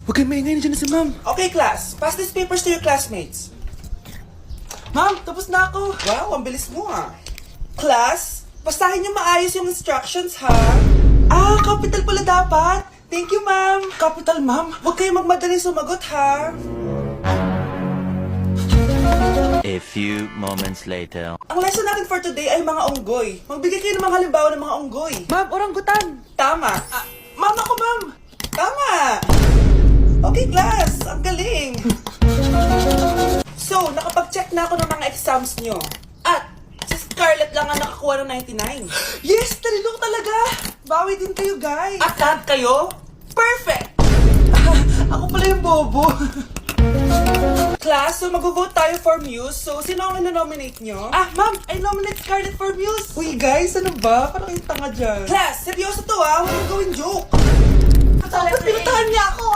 Huwag kayong maingay, nandiyan na si ma'am. Okay, class. Pass these papers to your classmates. Ma'am, tapos na ako. Wow, ang bilis mo ah. Class, basahin niyo maayos yung instructions ha. Ah, capital pala dapat. Thank you, ma'am. Capital, ma'am. Huwag kayong magmadaling sumagot ha. A few moments later. Ang lesson natin for today ay mga unggoy. Magbigay kayo ng mga halimbawa ng mga unggoy. Ma'am, oranggutan. Tama. Ma'am, ako, ma'am. Tama. Okay, class. Ang galing. So, nakapag-check na ako ng mga exams nyo. At, si Scarlett lang ang nakakuha ng 99. Yes, talino ko talaga. Bawi din kayo, guys. At lahat kayo, perfect! Ako pala yung bobo. Class, so mag-vote tayo for Muse. So, sino ang nominate nyo? Ma'am, I nominate Scarlett for Muse. Uy, guys, ano ba? Parang yung tanga dyan. Class, seryoso to ah. Huwag mo gawin joke. Tapos pinuntahan niya ako.